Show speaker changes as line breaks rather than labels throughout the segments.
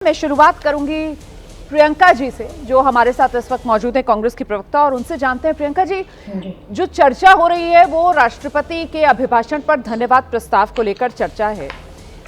मैं शुरुआत करूंगी प्रियंका जी से, जो हमारे साथ इस वक्त मौजूद है, कांग्रेस की प्रवक्ता, और उनसे जानते हैं। प्रियंका जी, जो चर्चा हो रही है वो राष्ट्रपति के अभिभाषण पर धन्यवाद प्रस्ताव को लेकर चर्चा है।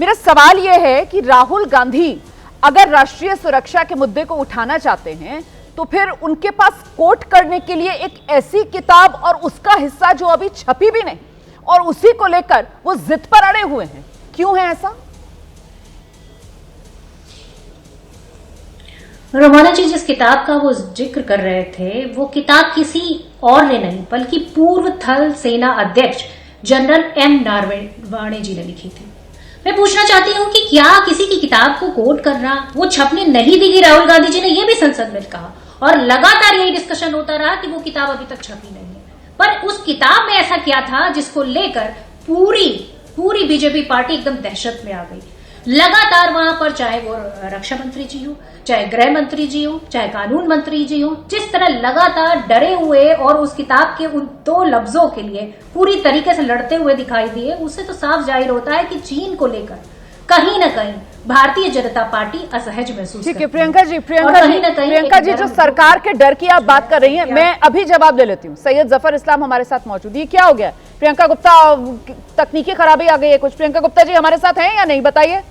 मेरा सवाल यह है कि राहुल गांधी अगर राष्ट्रीय सुरक्षा के मुद्दे को उठाना चाहते हैं तो फिर उनके पास कोट करने के लिए एक ऐसी किताब और उसका हिस्सा जो अभी छपी भी नहीं, और उसी को लेकर वो जिद पर अड़े हुए हैं, क्यों है ऐसा?
रोमाना जी, जिस किताब का वो जिक्र कर रहे थे वो किताब किसी और ने नहीं बल्कि पूर्व थल सेना अध्यक्ष जनरल एम नारवणे जी ने लिखी थी। मैं पूछना चाहती हूँ कि क्या किसी की किताब को कोट करना वो छपने नहीं देगी राहुल गांधी जी ने? ये भी संसद में कहा और लगातार यही डिस्कशन होता रहा कि वो किताब अभी तक छपी नहीं है। पर उस किताब में ऐसा क्या था जिसको लेकर पूरी बीजेपी पार्टी एकदम दहशत में आ गई? लगातार वहां पर, चाहे वो रक्षा मंत्री जी हो, चाहे गृह मंत्री जी हो, चाहे कानून मंत्री जी हो, जिस तरह लगातार डरे हुए और उस किताब के उन दो लफ्जों के लिए पूरी तरीके से लड़ते हुए दिखाई दिए, उससे तो साफ जाहिर होता है कि चीन को लेकर कहीं ना कहीं भारतीय जनता पार्टी असहज महसूस
ठीक है प्रियंका जी, जो सरकार के डर की आप बात कर रही हैं, मैं अभी जवाब ले लेती हूँ। सैयद जफर इस्लाम हमारे साथ मौजूद है। क्या हो गया प्रियंका गुप्ता? तकनीकी खराबी आ गई है कुछ? प्रियंका गुप्ता जी हमारे साथ हैं या नहीं, बताइए।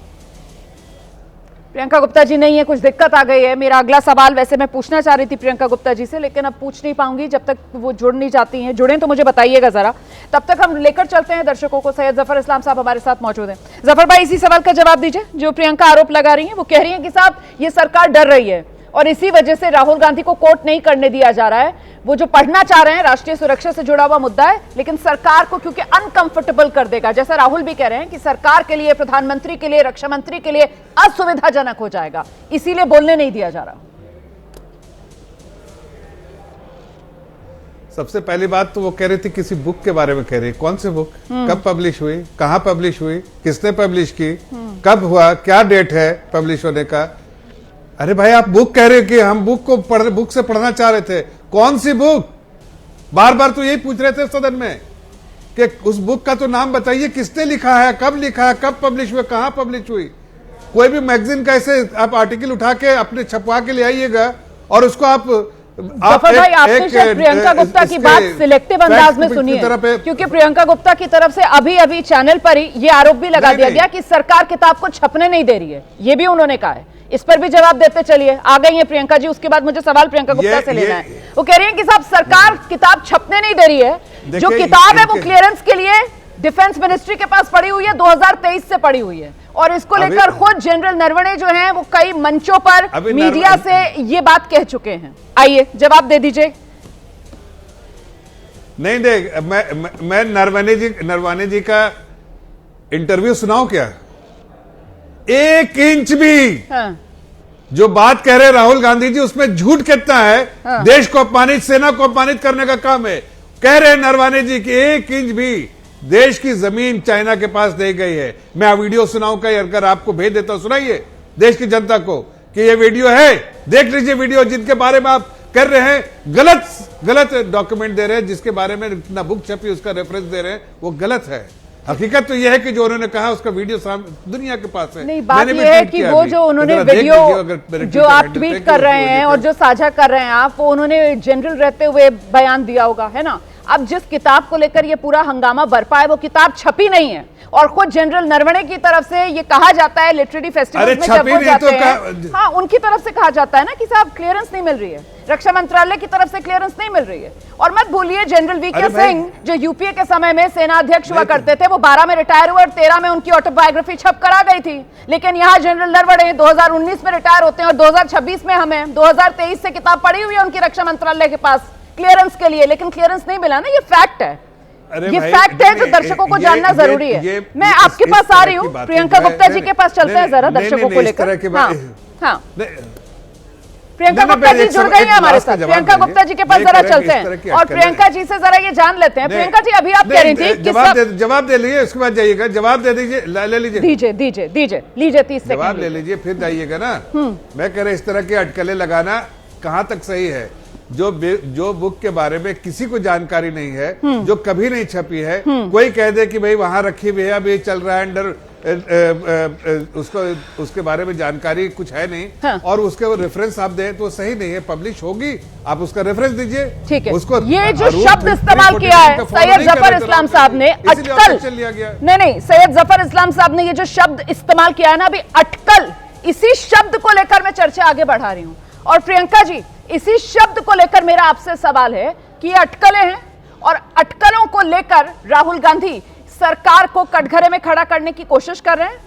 प्रियंका गुप्ता जी नहीं है, कुछ दिक्कत आ गई है। मेरा अगला सवाल वैसे मैं पूछना चाह रही थी प्रियंका गुप्ता जी से, लेकिन अब पूछ नहीं पाऊंगी जब तक वो जुड़ नहीं जाती हैं। जुड़े तो मुझे बताइएगा जरा, तब तक हम लेकर चलते हैं दर्शकों को। सैयद जफर इस्लाम साहब हमारे साथ मौजूद हैं। जफर भाई, इसी सवाल का जवाब दीजिए। जो प्रियंका आरोप लगा रही है, वो कह रही है कि साहब ये सरकार डर रही है और इसी वजह से राहुल गांधी को कोर्ट नहीं करने दिया जा रहा है। वो जो पढ़ना चाह रहे हैं राष्ट्रीय सुरक्षा से जुड़ा हुआ मुद्दा है, लेकिन सरकार को क्योंकि अनकंफर्टेबल कर देगा, जैसा राहुल भी कह रहे हैं कि सरकार के लिए, प्रधानमंत्री के लिए, रक्षा मंत्री के लिए असुविधाजनक हो जाएगा, इसीलिए बोलने नहीं दिया जा रहा।
सबसे पहली बात तो वो कह रही थी किसी बुक के बारे में कह रही। कौन सी बुक? कब पब्लिश हुई, कहां पब्लिश हुई, किसने पब्लिश की, कब हुआ, क्या डेट है पब्लिश होने का? अरे भाई, आप बुक कह रहे कि हम बुक से पढ़ना चाह रहे थे। कौन सी बुक? बार बार तो यही पूछ रहे थे सदन में कि उस बुक का तो नाम बताइए, किसने लिखा है, कब लिखा है, कब पब्लिश हुआ, कहां पब्लिश हुई। कोई भी मैगजीन का ऐसे आप आर्टिकल उठा के अपने छपवा के ले आइएगा और उसको आप
भाई, आपने शायद प्रियंका गुप्ता की बात सिलेक्टिव अंदाज में सुनी है, क्योंकि प्रियंका गुप्ता की तरफ से अभी चैनल पर ही ये आरोप भी लगा दिया गया कि सरकार किताब को छपने नहीं दे रही है। ये भी उन्होंने कहा है। इस पर भी जवाब देते चलिए। आ गई है प्रियंका जी, उसके बाद मुझे सवाल प्रियंका गुप्ता से लेना है। वो कह रही है कि साहब सरकार किताब छपने नहीं दे रही है। जो किताब है वो क्लियरेंस के लिए डिफेंस मिनिस्ट्री के पास पड़ी हुई है, 2023 से पड़ी हुई है, और इसको लेकर खुद जनरल नरवणे जो हैं वो कई मंचों पर मीडिया से ये बात कह चुके हैं। आइए जवाब दे दीजिए।
नहीं देख, मैं नरवणे जी का इंटरव्यू सुनाऊं क्या? 1 इंच भी जो बात कह रहे राहुल गांधी जी उसमें झूठ कितना है? देश को अपमानित, सेना को अपमानित करने का काम है। कह रहे नरवणे जी कि 1 इंच भी देश की जमीन चाइना के पास नहीं गई है। मैं वीडियो सुनाऊं का? अगर आपको भेज देता हूं, सुनाइए देश की जनता को कि ये वीडियो है, देख लीजिए वीडियो जिनके बारे में आप कर रहे हैं गलत डॉक्यूमेंट दे रहे हैं, जिसके बारे में इतना बुक छपी उसका रेफरेंस दे रहे हैं, वो गलत है। हकीकत तो यह है कि जो उन्होंने कहा उसका वीडियो दुनिया के पास है।
नहीं, बात यह है कि वो जो उन्होंने वीडियो जो आप ट्वीट कर रहे हैं और जो साझा कर रहे हैं आप, वो उन्होंने जनरल रहते हुए बयान दिया होगा, है ना? अब जिस किताब को लेकर ये पूरा हंगामा बरपा है, वो किताब छपी नहीं है, और खुद जनरल नरवणे की तरफ से ये कहा जाता है लिटरेरी फेस्टिवल में जब वो जाते हैं, हाँ, उनकी तरफ से कहा जाता है ना कि साहब क्लियरेंस नहीं मिल रही है, रक्षा मंत्रालय की तरफ से क्लियरेंस नहीं मिल रही है। और मत भूलिए जनरल वीके सिंह जो यूपीए के समय में सेना अध्यक्ष हुआ करते थे, वो 12 में रिटायर हुए और 13 में उनकी ऑटोबायोग्राफी छप कर आ गई थी। लेकिन यहाँ जनरल नरवणे 2019 में रिटायर होते हैं और 2026 में हमें 2023 से किताब पड़ी हुई है उनकी रक्षा मंत्रालय के पास क्लियरेंस के लिए, लेकिन क्लियरेंस नहीं मिला ना। ये फैक्ट है, ये फैक्ट है जो दर्शकों को जानना जरूरी है। मैं आपके पास आ रही हूँ, प्रियंका गुप्ता जी के पास चलते हैं जरा दर्शकों को लेकर। हाँ, प्रियंका गुप्ता जी जुड़ गई है हमारे साथ। प्रियंका गुप्ता जी के पास जरा चलते हैं और प्रियंका जी से जरा ये जान लेते हैं। प्रियंका जी, अभी आप कह रही थी
जवाब दे लीजिए, उसके बाद जाइएगा। जवाब दे दीजिए, ले लीजिए,
लीजिए 30 सेकंड
जवाब ले लीजिए, फिर जाइएगा ना। मैं कह रहा इस तरह की अटकलें लगाना कहां तक सही है? जो बुक के बारे में किसी को जानकारी नहीं है, जो कभी नहीं छपी है, कोई कह दे कि भाई वहां रखी हुई है, अब ये चल रहा है अंडर उसको उसके बारे में जानकारी कुछ है नहीं,
हाँ।
और उसके वो रेफरेंस आप दें तो सही नहीं है, पब्लिश होगी, आप उसका रेफरेंस दीजिए।
ठीक है,
उसको
ये जो शब्द इस्तेमाल किया है सैयद जफर इस्लाम साहब ने, अटकल,
लिया गया।
नहीं, सैयद जफर इस्लाम साहब ने ये जो शब्द इस्तेमाल किया है ना अभी, अटकल, इसी शब्द को लेकर मैं चर्चा आगे बढ़ा रही हूं। और प्रियंका जी, इसी शब्द को लेकर मेरा आपसे सवाल है कि ये अटकलें हैं, और अटकलों को लेकर राहुल गांधी सरकार को कटघरे में खड़ा करने की कोशिश कर रहे हैं।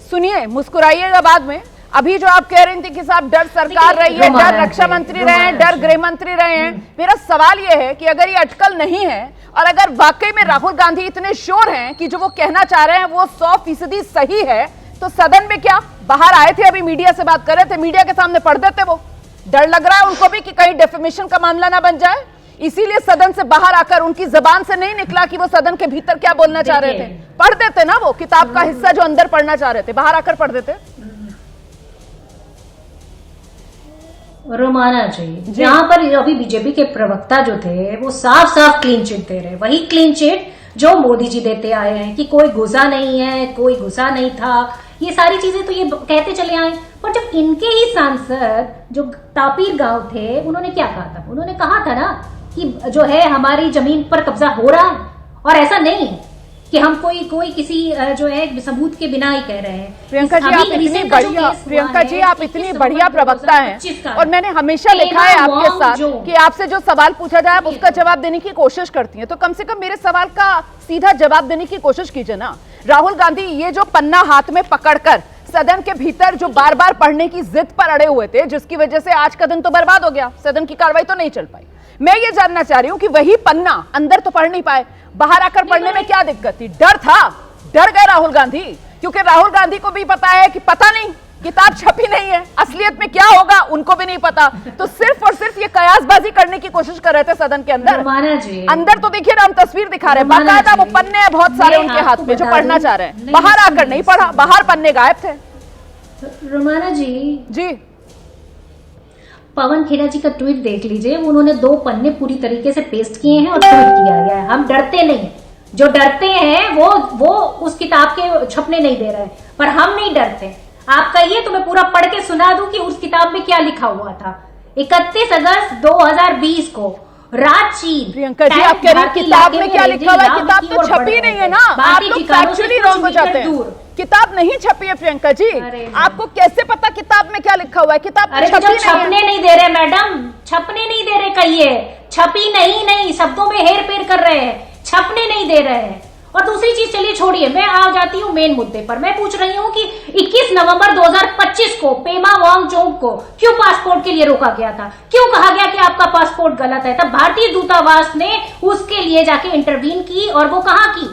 सुनिए, मुस्कुराइएगा बाद में। अभी जो आप कह रही थी कि साहब डर सरकार रही है, डर रक्षा मंत्री रहे हैं, डर गृह मंत्री रहे हैं, मेरा सवाल यह है कि अगर ये अटकल नहीं है और अगर वाकई में राहुल गांधी इतने श्योर हैं कि जो वो कहना चाह रहे हैं वो 100% सही है, तो सदन में क्या बाहर आए थे, अभी मीडिया से बात कर रहे थे, मीडिया के सामने पढ़ देते। वो डर लग रहा है उनको भी कि कहीं डेफेमेशन का मामला ना बन जाए, इसीलिए सदन से बाहर आकर, उनकी जबान से नहीं निकला कि वो सदन के भीतर क्या बोलना चाह रहे थे, पढ़ देते ना वो किताब का हिस्सा जो अंदर पढ़ना चाह रहे थे, बाहर आकर पढ़ देते।
रोमाना जी, यहाँ पर अभी बीजेपी के प्रवक्ता जो थे वो साफ साफ क्लीन चिट दे रहे, वही क्लीन चिट जो मोदी जी देते आए हैं कि कोई घुसा नहीं है, कोई घुसा नहीं था, ये सारी चीजें तो ये कहते चले आए। पर जब इनके ही सांसद जो तापीर गांव थे, उन्होंने क्या कहा था? उन्होंने कहा था ना कि जो है हमारी जमीन पर कब्जा हो रहा है, और ऐसा नहीं है कि हम कोई किसी जो है सबूत के बिना ही कह रहे हैं।
प्रियंका जी, आप इतनी बढ़िया, प्रियंका जी आप इतनी बढ़िया प्रवक्ता हैं, और मैंने हमेशा लिखा है आपके साथ कि आपसे जो सवाल पूछा जाए आप उसका जवाब देने की कोशिश करती हैं, तो कम से कम मेरे सवाल का सीधा जवाब देने की कोशिश कीजिए ना। राहुल गांधी ये जो पन्ना हाथ में पकड़कर सदन के भीतर जो बार बार पढ़ने की जिद पर अड़े हुए थे, जिसकी वजह से आज का दिन तो बर्बाद हो गया, सदन की कार्रवाई तो नहीं चल पाई। मैं ये जानना चाह रही हूं कि वही पन्ना अंदर तो पढ़ नहीं पाए, बाहर आकर पढ़ने में क्या दिक्कत थी? डर था, डर गए राहुल गांधी, क्योंकि राहुल गांधी को भी पता है कि पता नहीं, किताब छपी नहीं है, असलियत में क्या होगा उनको भी नहीं पता, तो सिर्फ और सिर्फ ये कयासबाजी करने की कोशिश कर रहे थे सदन के अंदर। अंदर तो देखिए ना, हम तस्वीर दिखा रहे हैं, बाकायदा वो पन्ने हैं बहुत सारे उनके हाथ में जो पढ़ना चाह रहे हैं, बाहर आकर नहीं पढ़ा, बाहर पन्ने गायब थे।
रोमाना
जी,
पवन खेड़ा जी का ट्वीट देख लीजिए, उन्होंने 2 पन्ने पूरी तरीके से पेस्ट किए हैं और ट्वीट किया गया है, हम डरते नहीं, जो डरते हैं वो उस किताब के छपने नहीं दे रहे हैं, पर हम नहीं डरते। आप कहिए तो मैं पूरा पढ़ के सुना दूं कि उस किताब में क्या लिखा हुआ था। 31 अगस्त 2020 को रात चीन।
प्रियंका जी, आप कह रही हैं किताब में क्या लिखा हुआ है? किताब तो छपी नहीं है ना, आप लोग फैक्चुअली रॉन्ग हो जाते हैं। किताब नहीं छपी है प्रियंका जी, आपको कैसे पता किताब में क्या लिखा हुआ है? किताब तो
छपने नहीं दे रहे मैडम, छपने नहीं दे रहे, कहिए छपी नहीं, शब्दों में हेर फेर कर रहे हैं, छपने नहीं दे रहे हैं। और दूसरी चीज, चलिए छोड़िए, मैं आ जाती हूँ मेन मुद्दे पर। मैं पूछ रही हूँ कि 21 नवंबर 2025 को पेमा वांगचुक को क्यों पासपोर्ट के लिए रोका गया था? क्यों कहा गया कि आपका पासपोर्ट गलत है? तब भारतीय दूतावास ने उसके लिए जाके इंटरवीन की, और वो कहाँ की?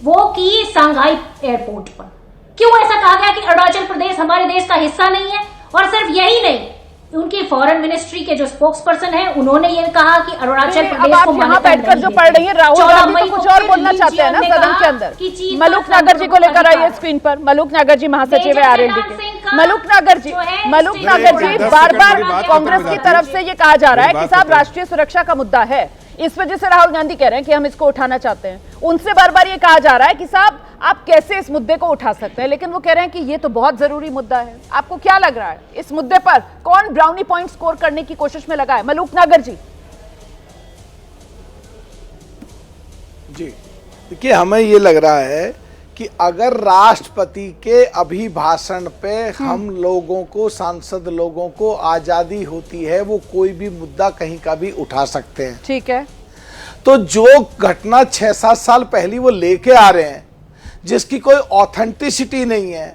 वो की सांघाई एयरपोर्ट पर। क्यों ऐसा कहा गया कि अरुणाचल प्रदेश हमारे देश का हिस्सा नहीं है? और सिर्फ यही नहीं, उनकी फॉरेन मिनिस्ट्री के जो स्पोक्स पर्सन है, उन्होंने ये कहा कि अरुणाचल प्रदेश को
यहाँ बैठकर जो पढ़ रही है, राहुल गांधी तो कुछ और बोलना चाहते हैं ना सदन के अंदर। मलूक नागर जी को लेकर आइए स्क्रीन पर। मलूक नागर जी महासचिव है आरएलडी के। मलूक नागर जी बार बार कांग्रेस की तरफ से ये कहा जा रहा है कि साहब राष्ट्रीय सुरक्षा का मुद्दा है, इस वजह से राहुल गांधी कह रहे हैं कि हम इसको उठाना चाहते हैं। उनसे बार बार ये कहा जा रहा है कि साहब आप कैसे इस मुद्दे को उठा सकते हैं, लेकिन वो कह रहे हैं कि ये तो बहुत जरूरी मुद्दा है। आपको क्या लग रहा है इस मुद्दे पर कौन ब्राउनी पॉइंट स्कोर करने की कोशिश में लगा है? मलूक नागर जी।
जी देखिए, हमें ये लग रहा है कि अगर राष्ट्रपति के अभिभाषण पे हम लोगों को, सांसद लोगों को आजादी होती है, वो कोई भी मुद्दा कहीं का भी उठा सकते हैं।
ठीक है,
तो जो घटना 6-7 साल पहली वो लेके आ रहे हैं, जिसकी कोई ऑथेंटिसिटी नहीं है,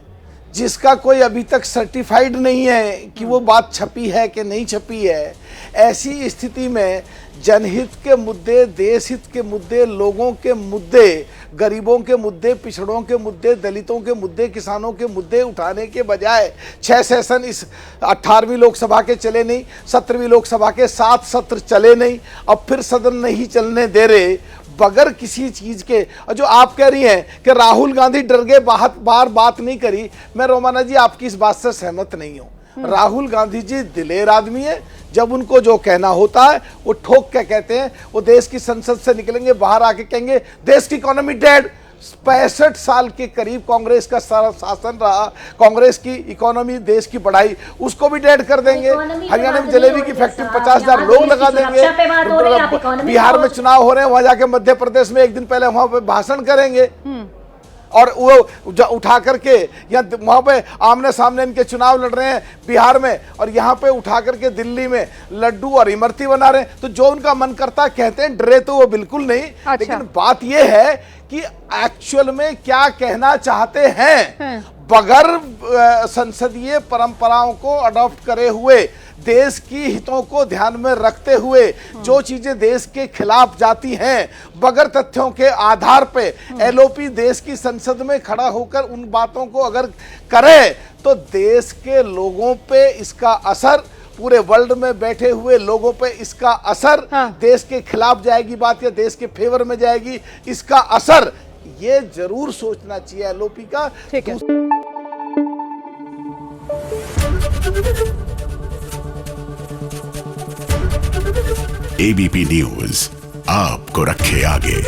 जिसका कोई अभी तक सर्टिफाइड नहीं है कि वो बात छपी है कि नहीं छपी है, ऐसी स्थिति में जनहित के मुद्दे, देश हित के मुद्दे, लोगों के मुद्दे, गरीबों के मुद्दे, पिछड़ों के मुद्दे, दलितों के मुद्दे, किसानों के मुद्दे उठाने के बजाय 6 सेशन इस 18वीं लोकसभा के चले नहीं, 17वीं लोकसभा के 7 सत्र चले नहीं, अब फिर सदन नहीं चलने दे रहे बगैर किसी चीज के। और जो आप कह रही हैं कि राहुल गांधी डर गए, बार बात नहीं करी, मैं रोमाना जी आपकी इस बात से सहमत नहीं हूं। राहुल गांधी जी दिलेर आदमी है, जब उनको जो कहना होता है वो ठोक के कहते हैं। वो देश की संसद से निकलेंगे, बाहर आके कहेंगे देश की इकोनॉमी डेड, 65 साल के करीब कांग्रेस का सारा शासन रहा, कांग्रेस की इकोनॉमी, देश की बढ़ाई, उसको भी डेड कर देंगे। हरियाणा में जलेबी की फैक्ट्री 50,000 लोग लगा देंगे। बिहार में चुनाव हो रहे हैं, वहां जाके मध्य प्रदेश में एक दिन पहले वहां पे भाषण करेंगे और वो उठा करके या वहां पे आमने सामने इनके चुनाव लड़ रहे हैं बिहार में, और यहाँ पे उठा करके दिल्ली में लड्डू और इमरती बना रहे हैं। तो जो उनका मन करता कहते हैं, डरे तो वो बिल्कुल नहीं।
अच्छा।
लेकिन बात ये है कि एक्चुअल में क्या कहना चाहते हैं, बगैर संसदीय परंपराओं को अडॉप्ट करे हुए, देश की हितों को ध्यान में रखते हुए जो चीजें देश के खिलाफ जाती हैं, बगैर तथ्यों के आधार पे एलओपी देश की संसद में खड़ा होकर उन बातों को अगर करे तो देश के लोगों पे इसका असर, पूरे वर्ल्ड में बैठे हुए लोगों पे इसका असर, देश के खिलाफ जाएगी बात या देश के फेवर में जाएगी इसका असर, ये जरूर सोचना चाहिए एलओपी का।
ठीक है।
एबीपी न्यूज आपको रखे आगे।